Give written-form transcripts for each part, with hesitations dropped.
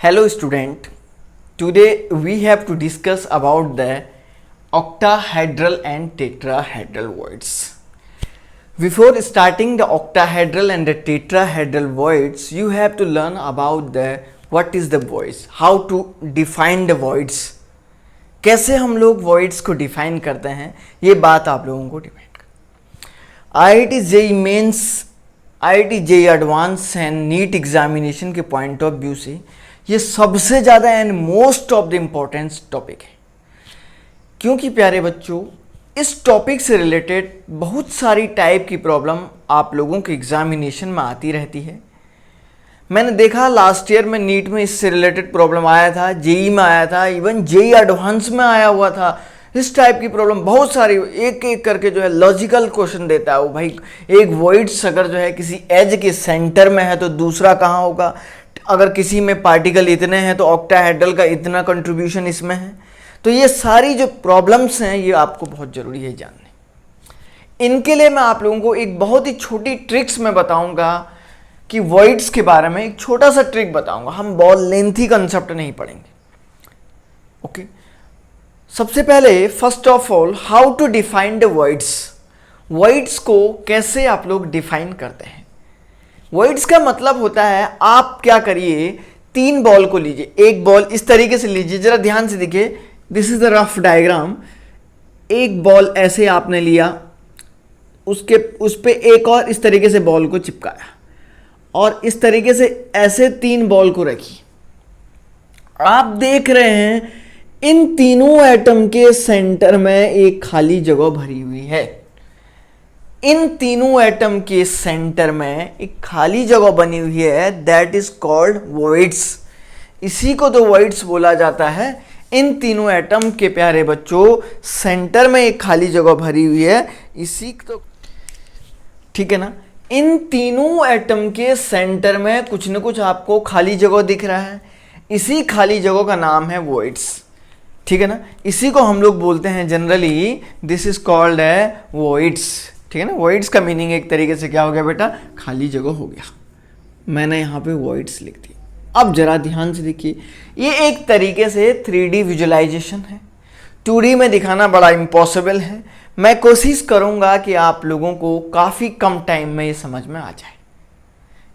Hello student, today we have to discuss about the octahedral and tetrahedral voids. Before starting the octahedral and the tetrahedral voids, you have to learn about the what is the voids, how to define the voids. कैसे हम लोग voids को define करते हैं, ये बात आप लोगों को डिपेंड कर। IIT JEE Mains, IIT JEE Advance and NEET examination के पॉइंट ऑफ व्यू से ये सबसे ज़्यादा and most of the importance topic है, क्योंकि प्यारे बच्चों इस टॉपिक से रिलेटेड बहुत सारी टाइप की प्रॉब्लम आप लोगों के एग्जामिनेशन में आती रहती है। मैंने देखा लास्ट ईयर में नीट में इससे रिलेटेड प्रॉब्लम आया था, जेई में आया था, इवन जेई एडवांस में आया हुआ था। इस टाइप की प्रॉब्लम बहुत सारी एक एक करके जो है लॉजिकल क्वेश्चन देता है वो भाई। एक वॉइड्स अगर जो है किसी एज के सेंटर में है तो दूसरा कहाँ होगा, अगर किसी में पार्टिकल इतने हैं तो ऑक्टाहेड्रल का इतना कंट्रीब्यूशन इसमें है। तो ये सारी जो प्रॉब्लम्स हैं ये आपको बहुत ज़रूरी है जानने। इनके लिए मैं आप लोगों को एक बहुत ही छोटी ट्रिक्स में बताऊंगा कि वॉइड्स के बारे में एक छोटा सा ट्रिक बताऊंगा। हम बहुत लेंथी कंसेप्ट नहीं पढ़ेंगे। ओके, सबसे पहले first of all how to define the voids. Voids को कैसे आप लोग डिफाइन करते हैं। वॉइड्स का मतलब होता है, आप क्या करिए, तीन बॉल को लीजिए, एक बॉल इस तरीके से लीजिए, जरा ध्यान से देखिए, this is the rough diagram. एक बॉल ऐसे आपने लिया, उसके उस पे एक और इस तरीके से बॉल को चिपकाया और इस तरीके से ऐसे तीन बॉल को रखी। आप देख रहे हैं इन तीनों एटम के सेंटर में एक खाली जगह भरी हुई है। इन तीनों एटम के सेंटर में एक खाली जगह बनी हुई है, दैट इज कॉल्ड वॉइड्स। इसी को तो वॉइड्स बोला जाता है। इन तीनों एटम के प्यारे बच्चों सेंटर में एक खाली जगह भरी हुई है, इसी तो ठीक है ना। इन तीनों एटम के सेंटर में कुछ न कुछ आपको खाली जगह दिख रहा है, इसी खाली जगह का नाम है वॉइड्स, ठीक है ना। इसी को हम लोग बोलते हैं जनरली, दिस इज कॉल्ड है वॉइड्स, ठीक है ना। वॉइड्स का मीनिंग एक तरीके से क्या हो गया बेटा, खाली जगह हो गया। मैंने यहाँ पे वॉइड्स लिख दी। अब जरा ध्यान से देखिए, ये एक तरीके से 3D विजुअलाइजेशन है। 2D में दिखाना बड़ा इम्पॉसिबल है। मैं कोशिश करूँगा कि आप लोगों को काफ़ी कम टाइम में ये समझ में आ जाए,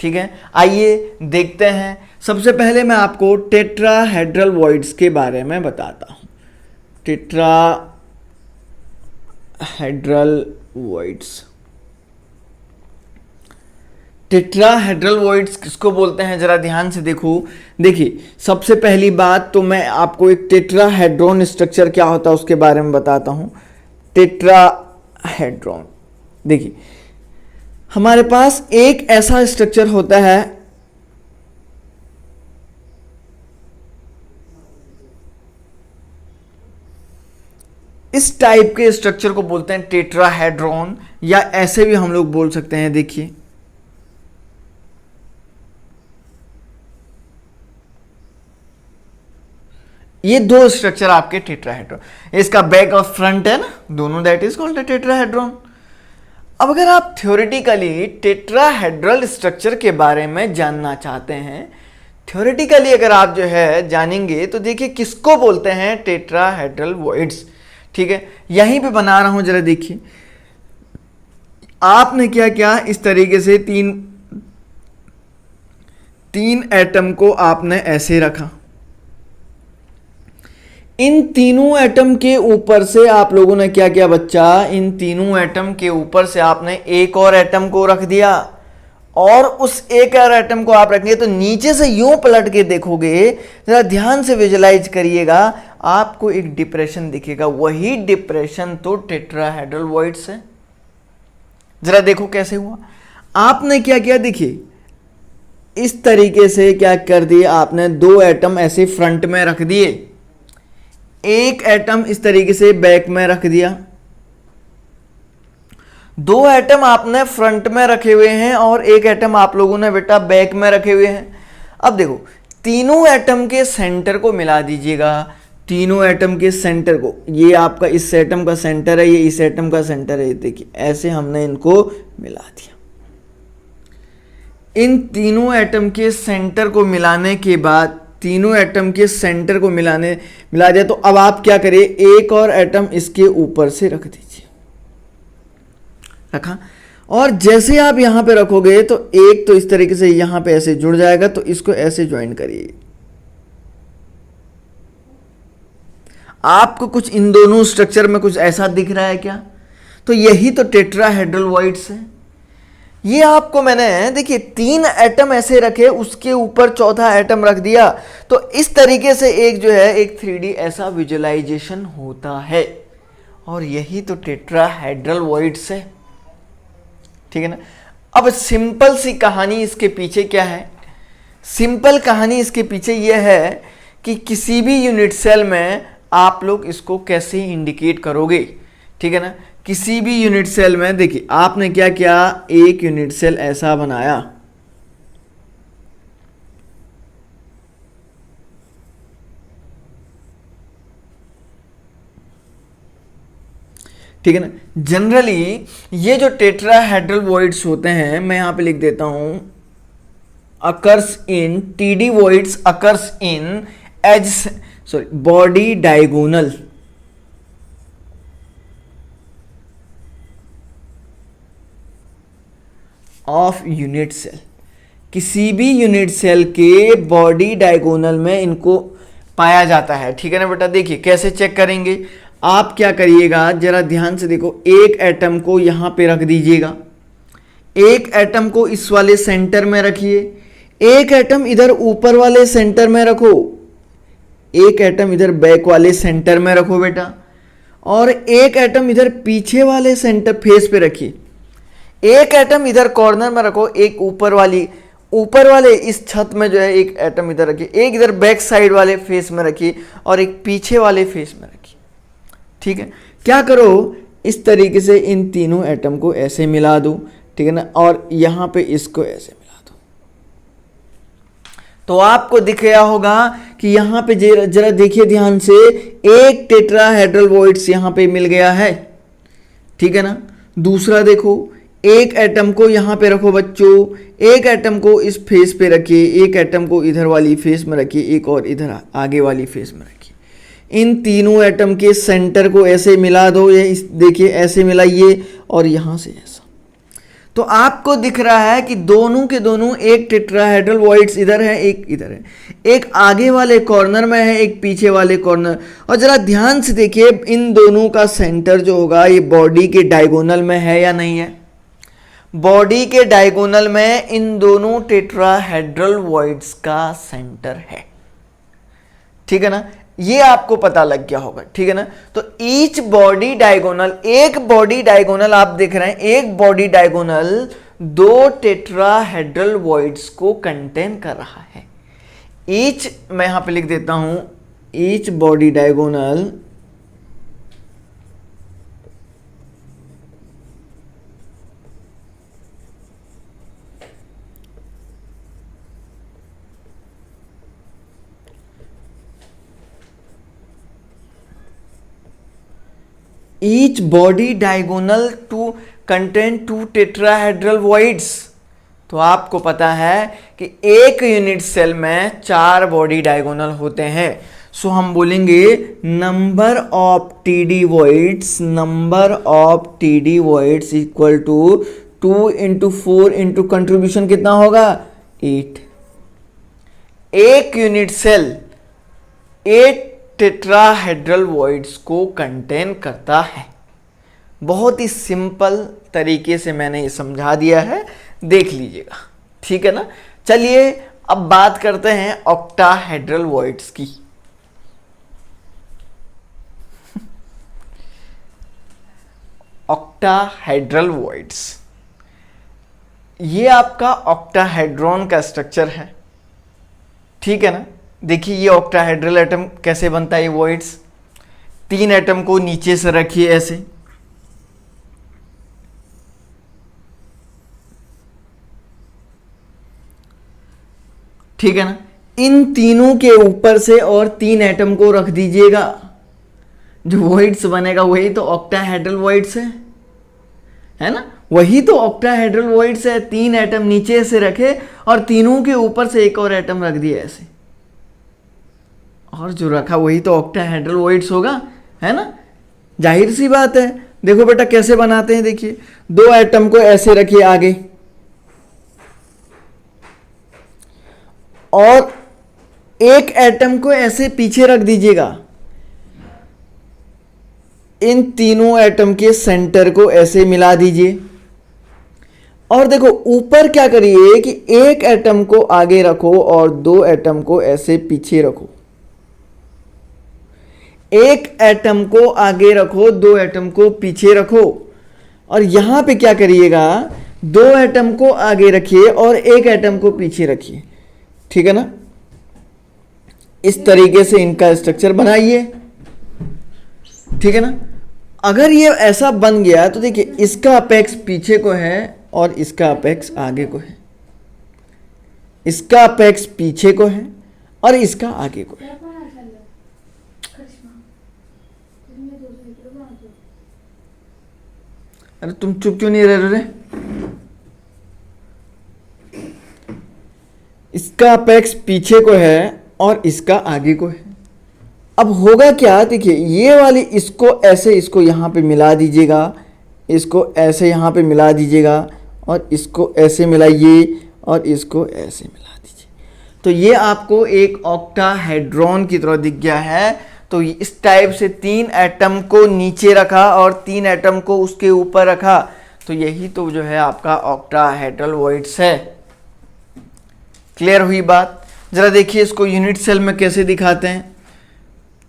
ठीक है। आइए देखते हैं। सबसे पहले मैं आपको टेट्राहेड्रल वॉइड्स के बारे में बताता हूँ। टेट्राहेड्रल वॉइड्स, टेट्राहेड्रल वॉइड्स किसको बोलते हैं, जरा ध्यान से देखो। देखिए, सबसे पहली बात तो मैं आपको एक टेट्राहेड्रॉन स्ट्रक्चर क्या होता है उसके बारे में बताता हूँ। टेट्राहेड्रॉन, देखिए हमारे पास एक ऐसा स्ट्रक्चर होता है, इस टाइप के स्ट्रक्चर को बोलते हैं टेट्राहेड्रॉन, या ऐसे भी हम लोग बोल सकते हैं। देखिए ये दो स्ट्रक्चर आपके टेट्राहेड्रॉन, इसका बैक और फ्रंट है ना दोनों, दैट इज कॉल्ड टेट्राहेड्रॉन। अब अगर आप थ्योरेटिकली टेट्राहेड्रल स्ट्रक्चर के बारे में जानना चाहते हैं, थ्योरेटिकली अगर आप जो है जानेंगे तो देखिए किसको बोलते हैं टेट्राहेड्रल वॉइड्स, ठीक है। यहीं पे बना रहा हूं, जरा देखिए। आपने क्या किया, इस तरीके से तीन एटम को आपने ऐसे रखा। इन तीनों एटम के ऊपर से आप लोगों ने क्या किया बच्चा, इन तीनों एटम के ऊपर से आपने एक और एटम को रख दिया, और उस एक और एटम को आप रखेंगे तो नीचे से यूं पलट के देखोगे, जरा ध्यान से विजुलाइज करिएगा, आपको एक डिप्रेशन दिखेगा। वही डिप्रेशन तो टेट्राहेड्रल वॉइड्स है। जरा देखो कैसे हुआ। आपने क्या किया, देखिए इस तरीके से क्या कर दिया, आपने दो एटम ऐसे फ्रंट में रख दिए, एक एटम इस तरीके से बैक में रख दिया। दो एटम आपने फ्रंट में रखे हुए हैं और एक एटम आप लोगों ने बेटा बैक में रखे हुए हैं। अब देखो तीनों एटम के सेंटर को मिला दीजिएगा, तीनों एटम के सेंटर को, ये आपका इस एटम का सेंटर है, ये इस एटम का सेंटर है, देखिए ऐसे हमने इनको मिला दिया। इन तीनों एटम के सेंटर को मिलाने के बाद तीनों एटम के सेंटर को मिला दिया। तो अब आप क्या करिए, एक और एटम इसके ऊपर से रख दीजिए। रखा, और जैसे आप यहां पे रखोगे तो एक तो इस तरीके से यहां पे ऐसे जुड़ जाएगा, तो इसको ऐसे ज्वाइन करिए। आपको कुछ इन दोनों स्ट्रक्चर में कुछ ऐसा दिख रहा है क्या? तो यही तो टेट्राहेड्रल वॉइड्स है। ये आपको मैंने देखिए 3 एटम ऐसे रखे, उसके ऊपर चौथा एटम रख दिया, तो इस तरीके से एक जो है एक 3D ऐसा विजुअलाइजेशन होता है, और यही तो टेट्राहेड्रल वॉइड्स है। ठीक है ना। अब सिंपल सी कहानी इसके पीछे क्या है? सिंपल कहानी इसके पीछे यह है कि किसी भी यूनिट सेल में आप लोग इसको कैसे इंडिकेट करोगे। ठीक है ना। किसी भी यूनिट सेल में देखिए आपने क्या किया, एक यूनिट सेल ऐसा बनाया, ठीक है ना। जनरली ये जो टेट्राहेड्रल वॉइड्स होते हैं, मैं यहां पे लिख देता हूं, occurs in TD voids occurs in as body diagonal of unit cell. किसी भी यूनिट सेल के बॉडी डायगोनल में इनको पाया जाता है। ठीक है ना बेटा। देखिए कैसे चेक करेंगे, आप क्या करिएगा जरा ध्यान से देखो, एक एटम को यहां पे रख दीजिएगा, एक एटम को इस वाले सेंटर में रखिए, एक एटम इधर ऊपर वाले सेंटर में रखो, एक एटम इधर बैक वाले सेंटर में रखो बेटा, और एक एटम इधर पीछे वाले सेंटर फेस पे रखिए, एक एटम इधर कॉर्नर में रखो, एक ऊपर वाले इस छत में जो है एक एटम इधर रखिए, एक इधर बैक साइड वाले फेस में रखिए, और एक पीछे वाले फेस में रखिए। ठीक है। क्या करो, इस तरीके से इन तीनों एटम को ऐसे मिला दो। ठीक है ना। और यहां पे इसको ऐसे मिला दो, तो आपको दिख गया होगा कि यहां पे जरा देखिए ध्यान से, एक टेट्राहेड्रल वॉइड्स यहां पे मिल गया है। ठीक है ना। दूसरा देखो, एक एटम को यहां पे रखो बच्चों, एक एटम को इस फेस पे रखिए, एक एटम को इधर वाली फेस में रखिए, एक और इधर आगे वाली फेस में रखिए। इन तीनों एटम के सेंटर को ऐसे मिला दो, ये देखिए ऐसे मिलाइए, और यहां से ऐसा, तो आपको दिख रहा है कि दोनों के दोनों एक टेट्राहेड्रल वॉइड्स इधर है, एक इधर है, एक आगे वाले कॉर्नर में है, एक पीछे वाले कॉर्नर। और जरा ध्यान से देखिए इन दोनों का सेंटर जो होगा ये बॉडी के डायगोनल में है या नहीं है? बॉडी के डायगोनल में इन दोनों टेट्राहेड्रल वॉइड्स का सेंटर है। ठीक है ना। ये आपको पता लग गया होगा। ठीक है ना। तो ईच बॉडी डायगोनल, एक बॉडी डायगोनल आप देख रहे हैं, एक बॉडी डायगोनल 2 टेट्राहेड्रल वॉइड्स को कंटेन कर रहा है। ईच, मैं यहां पे लिख देता हूं, each body diagonal each body diagonal to contain 2 tetrahedral voids। तो आपको पता है कि एक यूनिट सेल में 4 बॉडी डायगोनल होते हैं। सो हम बोलेंगे number of TD voids, number of TD voids equal to 2 into 4 into contribution कितना होगा 8। एक यूनिट सेल 8 टेट्राहेड्रल वॉइड्स को कंटेन करता है। बहुत ही सिंपल तरीके से मैंने ये समझा दिया है, देख लीजिएगा। ठीक है ना। चलिए अब बात करते हैं ऑक्टाहेड्रल वॉइड्स की। ऑक्टाहेड्रल वॉइड्स, ये आपका ऑक्टाहेड्रॉन का स्ट्रक्चर है। ठीक है ना। देखिए ये ऑक्टाहेड्रल एटम कैसे बनता है, ये वॉइड्स 3 एटम को नीचे से रखिए ऐसे, ठीक है ना। इन तीनों के ऊपर से और 3 एटम को रख दीजिएगा, जो वॉइड्स बनेगा वही तो ऑक्टाहेड्रल वॉइड्स है ना, वही तो ऑक्टाहेड्रल वॉइड्स है। 3 एटम नीचे से रखे और तीनों के ऊपर से एक और एटम रख दिए ऐसे, और जो रखा वही तो ऑक्टाहेड्रल वॉइड्स होगा, है ना, जाहिर सी बात है। देखो बेटा कैसे बनाते हैं, देखिए 2 एटम को ऐसे रखिए आगे और 1 एटम को ऐसे पीछे रख दीजिएगा। इन तीनों एटम के सेंटर को ऐसे मिला दीजिए और देखो ऊपर क्या करिए कि 1 एटम को आगे रखो और 2 एटम को ऐसे पीछे रखो। 1 एटम को आगे रखो, 2 एटम को पीछे रखो। और यहां पे क्या करिएगा, 2 एटम को आगे रखिए और 1 एटम को पीछे रखिए, ठीक है ना। इस तरीके से इनका स्ट्रक्चर बनाइए, ठीक है ना। अगर ये ऐसा बन गया तो देखिए इसका अपेक्स पीछे को है और इसका अपेक्स आगे को है, इसका अपेक्स पीछे को है और इसका आगे को है। अरे तुम चुप क्यों नहीं रह रहे? इसका अपेक्स पीछे को है और इसका आगे को है। अब होगा क्या, देखिए ये वाली इसको ऐसे, इसको यहां पे मिला दीजिएगा, इसको ऐसे यहां पे मिला दीजिएगा और इसको ऐसे मिलाइए और इसको ऐसे मिला दीजिए। तो ये आपको एक ऑक्टाहेड्रॉन की तरह दिख गया है। तो इस टाइप से 3 एटम को नीचे रखा और 3 एटम को उसके ऊपर रखा, तो यही तो जो है आपका ऑक्टाहेड्रल वॉइड्स है। क्लियर हुई बात? जरा देखिए इसको यूनिट सेल में कैसे दिखाते हैं।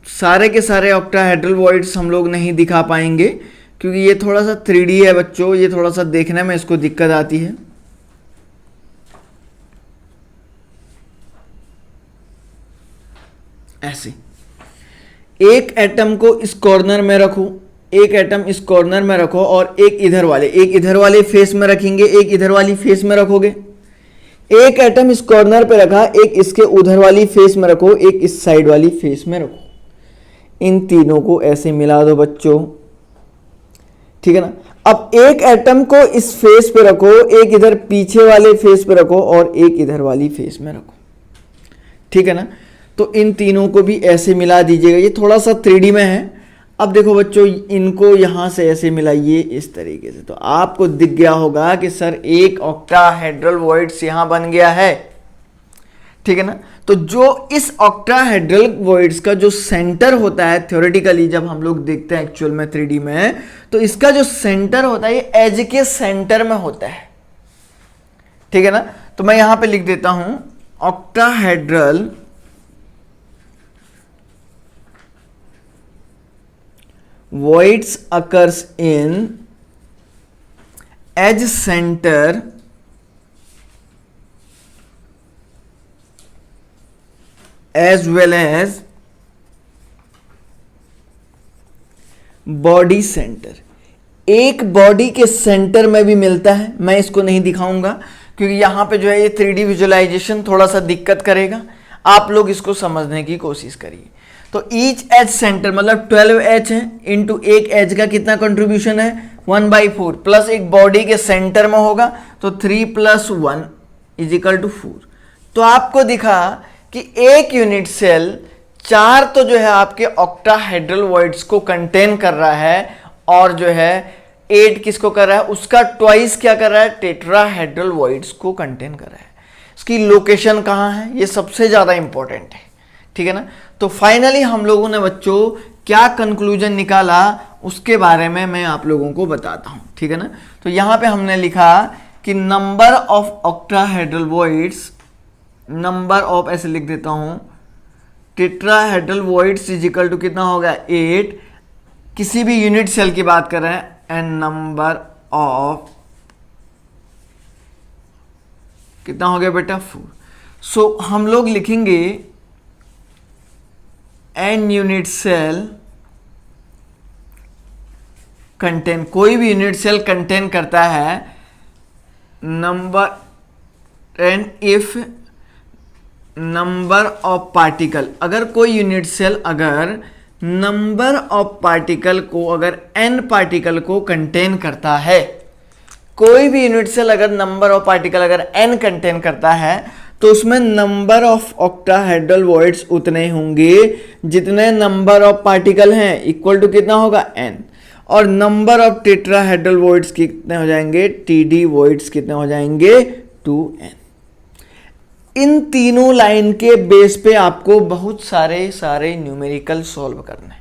सारे के सारे ऑक्टाहेड्रल वॉइड्स हम लोग नहीं दिखा पाएंगे क्योंकि ये थोड़ा सा 3D है बच्चों, ये थोड़ा सा देखने में इसको दिक्कत आती है। ऐसे 1 एटम को इस कॉर्नर में रखो, 1 एटम इस कॉर्नर में रखो और एक इधर वाले फेस में रखेंगे, एक इधर वाली फेस में रखोगे। 1 एटम इस कॉर्नर पे रखा, एक इसके उधर वाली फेस में रखो, एक इस साइड वाली फेस में रखो। इन तीनों को ऐसे मिला दो बच्चों, ठीक है ना। अब 1 एटम को इस फेस पे रखो, एक इधर पीछे वाले फेस पे रखो और एक इधर वाली फेस में रखो, ठीक है ना। तो इन तीनों को भी ऐसे मिला दीजिएगा। ये थोड़ा सा 3D में है। अब देखो बच्चों इनको यहां से ऐसे मिलाइए इस तरीके से, तो आपको दिख गया होगा कि सर एक ऑक्टाहेड्रल वॉइड्स यहां बन गया है, ठीक है ना। तो जो इस ऑक्टाहेड्रल वॉइड्स का जो सेंटर होता है, थ्योरेटिकली जब हम लोग देखते हैं एक्चुअल में 3D में, तो इसका जो सेंटर होता है ये एज के सेंटर में होता है, ठीक है ना। तो मैं यहां पे लिख देता हूं octahedral voids occurs in edge center as well as body centre. एक बॉडी के सेंटर में भी मिलता है, मैं इसको नहीं दिखाऊंगा क्योंकि यहां पे जो है ये 3D विजुअलाइजेशन थोड़ा सा दिक्कत करेगा। आप लोग इसको समझने की कोशिश करिए। तो ईच एज सेंटर मतलब 12 एच है, इंटू एक एज का कितना कंट्रीब्यूशन है 1/4 प्लस एक बॉडी के सेंटर में होगा तो 3 + 1 = 4। तो आपको दिखा कि एक यूनिट सेल 4 तो जो है आपके ऑक्टाहेड्रल वॉइड्स को कंटेन कर रहा है और जो है 8 किसको कर रहा है, उसका ट्वाइस क्या कर रहा है, टेट्राहेड्रल वॉइड्स को कंटेन कर रहा है। इसकी लोकेशन कहाँ है ये सबसे ज्यादा इंपॉर्टेंट है, ठीक है ना। तो फाइनली हम लोगों ने बच्चों क्या कंक्लूजन निकाला उसके बारे में मैं आप लोगों को बताता हूं, ठीक है ना। तो यहां पे हमने लिखा कि number of octahedral voids, number of ऐसे लिख देता हूं, टेट्राहेड्रल वॉइड्स = कितना होगा 8, किसी भी यूनिट सेल की बात कर रहे हैं, एंड नंबर ऑफ कितना हो गया बेटा 4। सो हम लोग लिखेंगे n यूनिट सेल कंटेन, कोई भी यूनिट सेल कंटेन करता है number and if number of particle, अगर कोई यूनिट सेल अगर नंबर ऑफ पार्टिकल को अगर n पार्टिकल को कंटेन करता है, कोई भी यूनिट सेल अगर नंबर ऑफ पार्टिकल अगर n कंटेन करता है तो उसमें नंबर ऑफ ऑक्टाहेड्रल वॉइड्स उतने होंगे जितने नंबर ऑफ पार्टिकल हैं, इक्वल टू कितना होगा n, और नंबर ऑफ टेट्राहेड्रल वॉइड्स कितने हो जाएंगे, टीडी वॉइड्स कितने हो जाएंगे 2n। इन तीनों लाइन के बेस पे आपको बहुत सारे न्यूमेरिकल सॉल्व करने हैं।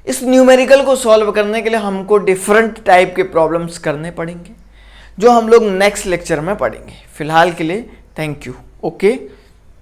इस न्यूमेरिकल को सॉल्व करने के लिए हमको डिफरेंट टाइप के प्रॉब्लम्स करने पड़ेंगे जो हम लोग नेक्स्ट लेक्चर में पढ़ेंगे। फिलहाल के लिए थैंक यू। ओके।